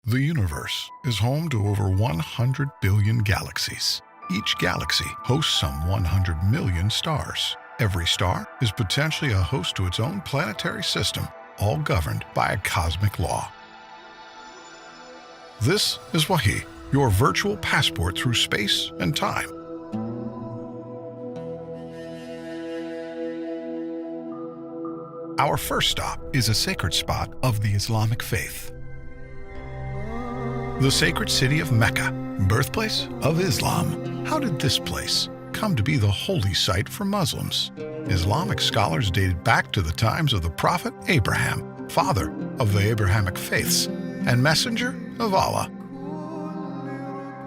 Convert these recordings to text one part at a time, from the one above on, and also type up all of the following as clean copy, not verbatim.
The universe is home to over 100 billion galaxies. Each galaxy hosts some 100 million stars. Every star is potentially a host to its own planetary system, all governed by a cosmic law. This is Wahi, your virtual passport through space and time. Our first stop is a sacred spot of the Islamic faith. The sacred city of Mecca, birthplace of Islam. How did this place come to be the holy site for Muslims? Islamic scholars dated back to the times of the Prophet Abraham, father of the Abrahamic faiths, and messenger of Allah.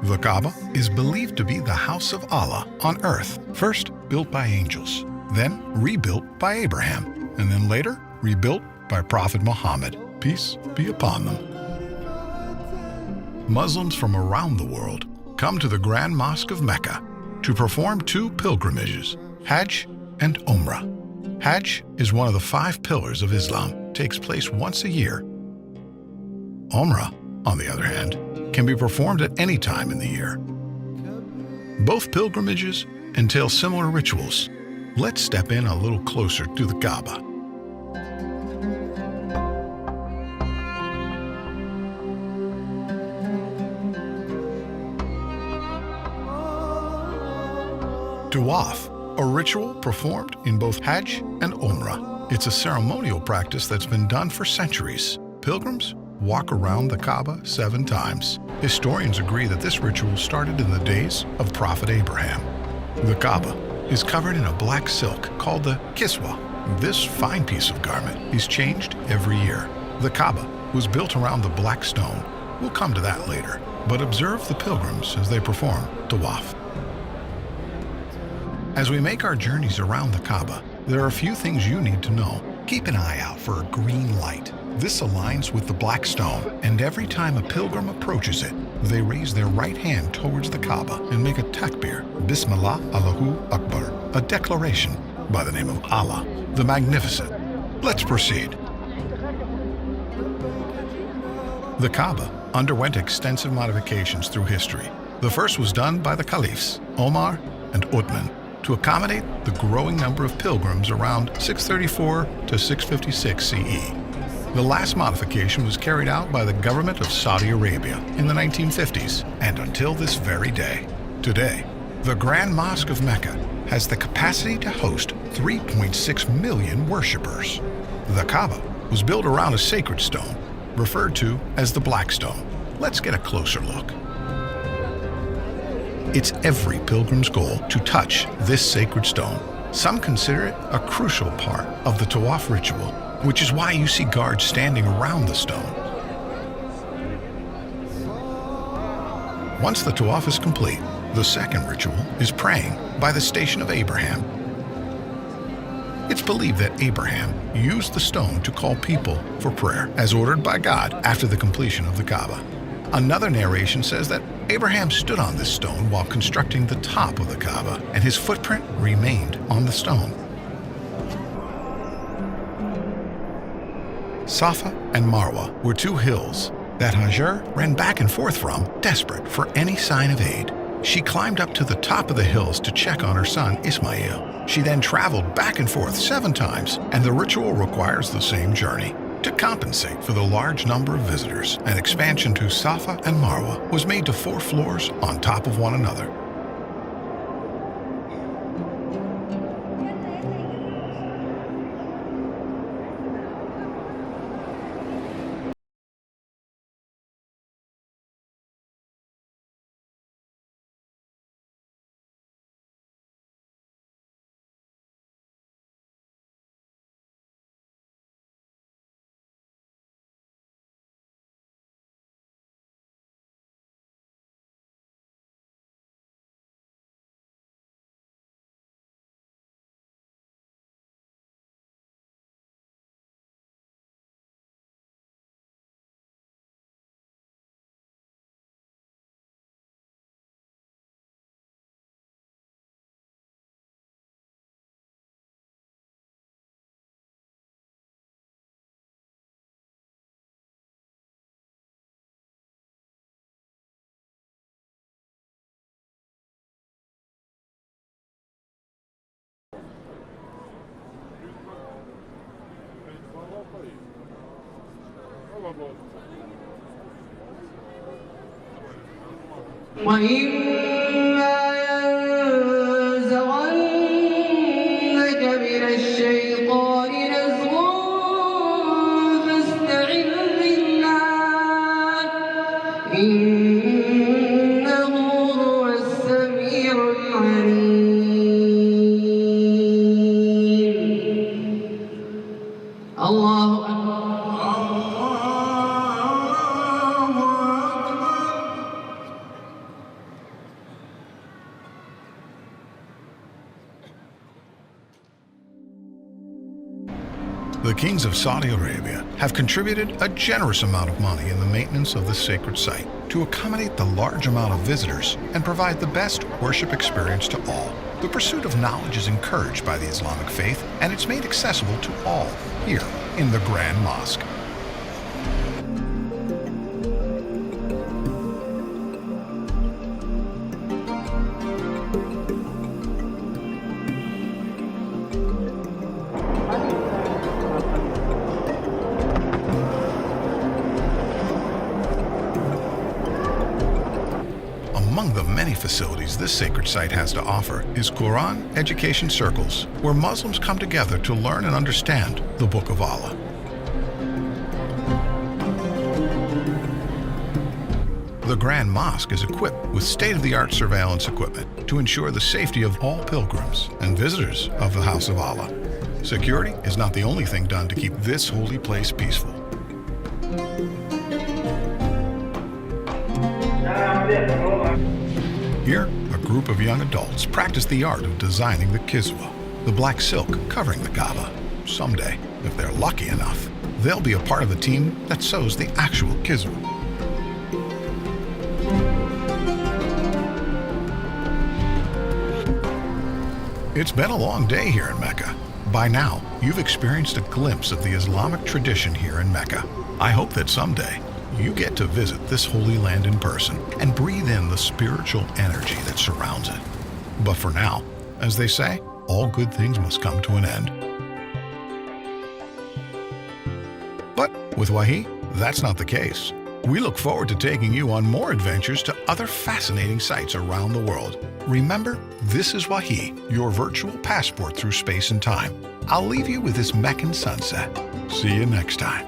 The Kaaba is believed to be the house of Allah on earth, first built by angels, then rebuilt by Abraham, and then later rebuilt by Prophet Muhammad, peace be upon them. Muslims from around the world come to the Grand Mosque of Mecca to perform two pilgrimages, Hajj and Umrah. Hajj is one of the 5 pillars of Islam, takes place once a year. Umrah, on the other hand, can be performed at any time in the year. Both pilgrimages entail similar rituals. Let's step in a little closer to the Kaaba. Tawaf, a ritual performed in both Hajj and Umrah. It's a ceremonial practice that's been done for centuries. Pilgrims walk around the Kaaba 7 times. Historians agree that this ritual started in the days of Prophet Abraham. The Kaaba is covered in a black silk called the kiswa. This fine piece of garment is changed every year. The Kaaba was built around the black stone. We'll come to that later, but observe the pilgrims as they perform Tawaf. As we make our journeys around the Kaaba, there are a few things you need to know. Keep an eye out for a green light. This aligns with the black stone, and every time a pilgrim approaches it, they raise their right hand towards the Kaaba and make a takbir, Bismillah Allahu Akbar, a declaration by the name of Allah, the Magnificent. Let's proceed. The Kaaba underwent extensive modifications through history. The first was done by the caliphs, Omar and Uthman, to accommodate the growing number of pilgrims around 634 to 656 CE. The last modification was carried out by the government of Saudi Arabia in the 1950s and until this very day. Today, the Grand Mosque of Mecca has the capacity to host 3.6 million worshippers. The Kaaba was built around a sacred stone, referred to as the Black Stone. Let's get a closer look. It's every pilgrim's goal to touch this sacred stone. Some consider it a crucial part of the Tawaf ritual, which is why you see guards standing around the stone. Once the Tawaf is complete, the second ritual is praying by the station of Abraham. It's believed that Abraham used the stone to call people for prayer, as ordered by God after the completion of the Kaaba. Another narration says that Abraham stood on this stone while constructing the top of the Kaaba, and his footprint remained on the stone. Safa and Marwa were 2 hills that Hajar ran back and forth from, desperate for any sign of aid. She climbed up to the top of the hills to check on her son Ismail. She then traveled back and forth 7 times, and the ritual requires the same journey. To compensate for the large number of visitors, an expansion to Safa and Marwa was made to 4 floors on top of one another. وإما ينزغنك من الشيطان نزغ فاستعذ بالله إنه هو السميع العليم. الله أكبر. The kings of Saudi Arabia have contributed a generous amount of money in the maintenance of this sacred site to accommodate the large amount of visitors and provide the best worship experience to all. The pursuit of knowledge is encouraged by the Islamic faith, and it's made accessible to all here in the Grand Mosque. Among the many facilities this sacred site has to offer is Quran education circles, where Muslims come together to learn and understand the Book of Allah. The Grand Mosque is equipped with state-of-the-art surveillance equipment to ensure the safety of all pilgrims and visitors of the House of Allah. Security is not the only thing done to keep this holy place peaceful. Here, a group of young adults practice the art of designing the kijiye, the black silk covering the Kaaba. Someday, if they're lucky enough, they'll be a part of the team that sews the actual kijiye. It's been a long day here in Mecca. By now, you've experienced a glimpse of the Islamic tradition here in Mecca. I hope that someday you get to visit this holy land in person and breathe in the spiritual energy that surrounds it. But for now, as they say, all good things must come to an end. But with Wahi, that's not the case. We look forward to taking you on more adventures to other fascinating sites around the world. Remember, this is Wahi, your virtual passport through space and time. I'll leave you with this Meccan sunset. See you next time.